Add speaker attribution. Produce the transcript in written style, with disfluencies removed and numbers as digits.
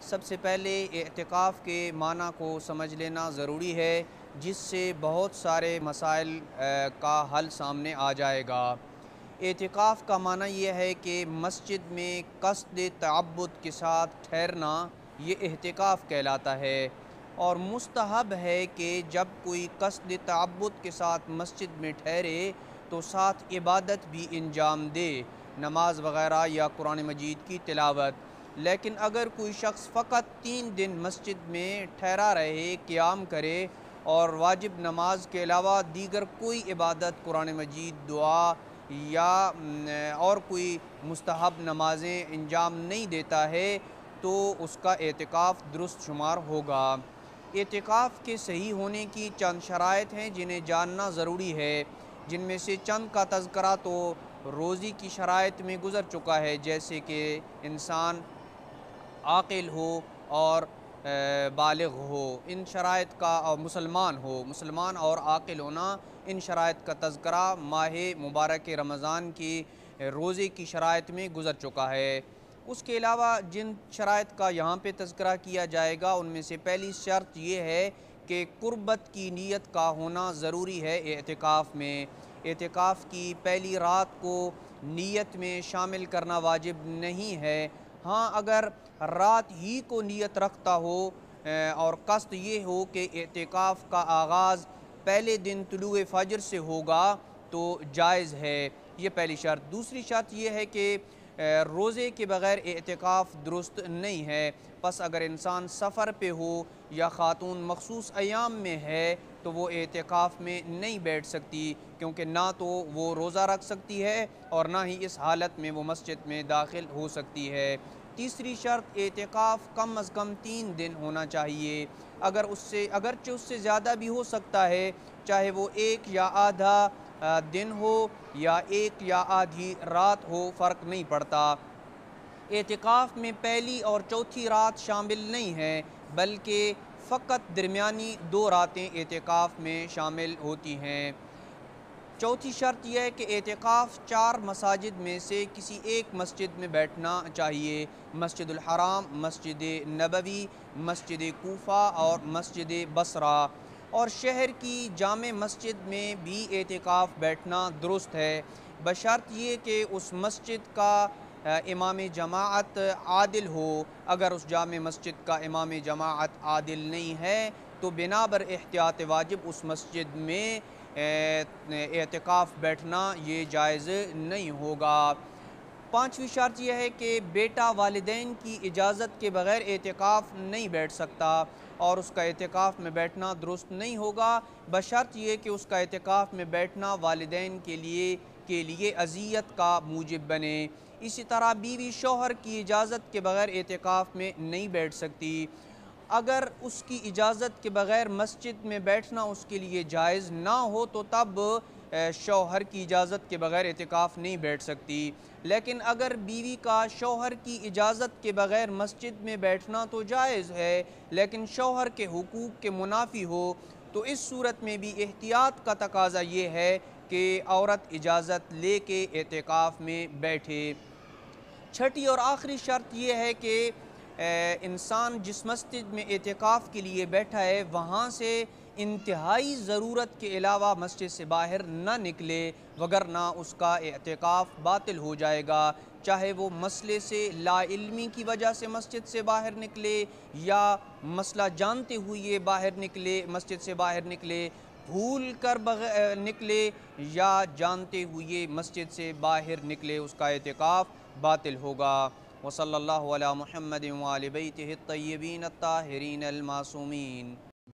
Speaker 1: سب سے پہلے اعتکاف کے معنی کو سمجھ لینا ضروری ہے، جس سے بہت سارے مسائل کا حل سامنے آ جائے گا۔ اعتکاف کا معنی یہ ہے کہ مسجد میں قصد تعبد کے ساتھ ٹھہرنا، یہ اعتکاف کہلاتا ہے۔ اور مستحب ہے کہ جب کوئی قصد تعبد کے ساتھ مسجد میں ٹھہرے تو ساتھ عبادت بھی انجام دے، نماز وغیرہ یا قرآن مجید کی تلاوت۔ لیکن اگر کوئی شخص فقط 3 دن مسجد میں ٹھہرا رہے، قیام کرے اور واجب نماز کے علاوہ دیگر کوئی عبادت، قرآن مجید، دعا یا اور کوئی مستحب نمازیں انجام نہیں دیتا ہے تو اس کا اعتکاف درست شمار ہوگا۔ اعتکاف کے صحیح ہونے کی چند شرائط ہیں جنہیں جاننا ضروری ہے، جن میں سے چند کا تذکرہ تو روزی کی شرائط میں گزر چکا ہے، جیسے کہ انسان عاقل ہو اور بالغ ہو، ان شرائط کا مسلمان اور عاقل ہونا، ان شرائط کا تذکرہ ماہ مبارک رمضان کی روزے کی شرائط میں گزر چکا ہے۔ اس کے علاوہ جن شرائط کا یہاں پہ تذکرہ کیا جائے گا ان میں سے پہلی شرط یہ ہے کہ قربت کی نیت کا ہونا ضروری ہے اعتکاف میں۔ اعتکاف کی پہلی رات کو نیت میں شامل کرنا واجب نہیں ہے۔ ہاں، اگر رات ہی کو نیت رکھتا ہو اور قصد یہ ہو کہ اعتکاف کا آغاز پہلے دن طلوع فجر سے ہوگا تو جائز ہے، یہ پہلی شرط۔ دوسری شرط یہ ہے کہ روزے کے بغیر اعتکاف درست نہیں ہے، پس اگر انسان سفر پہ ہو یا خاتون مخصوص ایام میں ہے تو وہ اعتکاف میں نہیں بیٹھ سکتی، کیونکہ نہ تو وہ روزہ رکھ سکتی ہے اور نہ ہی اس حالت میں وہ مسجد میں داخل ہو سکتی ہے۔ تیسری شرط، اعتکاف کم از کم 3 دن ہونا چاہیے، اگرچہ اس سے زیادہ بھی ہو سکتا ہے، چاہے وہ ایک یا آدھا دن ہو یا ایک یا آدھی رات ہو، فرق نہیں پڑتا۔ اعتکاف میں پہلی اور چوتھی رات شامل نہیں ہے، بلکہ فقط درمیانی 2 راتیں اعتکاف میں شامل ہوتی ہیں۔ چوتھی شرط یہ ہے کہ اعتکاف 4 مساجد میں سے کسی ایک مسجد میں بیٹھنا چاہیے: مسجد الحرام، مسجد نبوی، مسجد کوفہ اور مسجد بصرہ۔ اور شہر کی جامع مسجد میں بھی اعتکاف بیٹھنا درست ہے، بشرط یہ کہ اس مسجد کا امام جماعت عادل ہو۔ اگر اس جامع مسجد کا امام جماعت عادل نہیں ہے تو بنا بر احتیاط واجب اس مسجد میں اعتکاف بیٹھنا یہ جائز نہیں ہوگا۔ پانچویں شرط یہ ہے کہ بیٹا والدین کی اجازت کے بغیر اعتکاف نہیں بیٹھ سکتا اور اس کا اعتکاف میں بیٹھنا درست نہیں ہوگا، بشرط یہ کہ اس کا اعتکاف میں بیٹھنا والدین کے لیے اذیت کا موجب بنے۔ اسی طرح بیوی شوہر کی اجازت کے بغیر اعتکاف میں نہیں بیٹھ سکتی۔ اگر اس کی اجازت کے بغیر مسجد میں بیٹھنا اس کے لیے جائز نہ ہو تو تب شوہر کی اجازت کے بغیر اعتکاف نہیں بیٹھ سکتی، لیکن اگر بیوی کا شوہر کی اجازت کے بغیر مسجد میں بیٹھنا تو جائز ہے لیکن شوہر کے حقوق کے منافی ہو تو اس صورت میں بھی احتیاط کا تقاضا یہ ہے کہ عورت اجازت لے کے اعتکاف میں بیٹھے۔ چھٹی اور آخری شرط یہ ہے کہ انسان جس مسجد میں اعتکاف کے لیے بیٹھا ہے وہاں سے انتہائی ضرورت کے علاوہ مسجد سے باہر نہ نکلے، وگرنہ اس کا اعتکاف باطل ہو جائے گا، چاہے وہ مسئلے سے لا علمی کی وجہ سے مسجد سے باہر نکلے یا مسئلہ جانتے ہوئے باہر نکلے، مسجد سے باہر نکلے، بھول کر نکلے یا جانتے ہوئے مسجد سے باہر نکلے، اس کا اعتکاف باطل ہوگا۔ وصلی اللہ علی محمد وآل بیتہ الطیبین الطاہرین المعصومین۔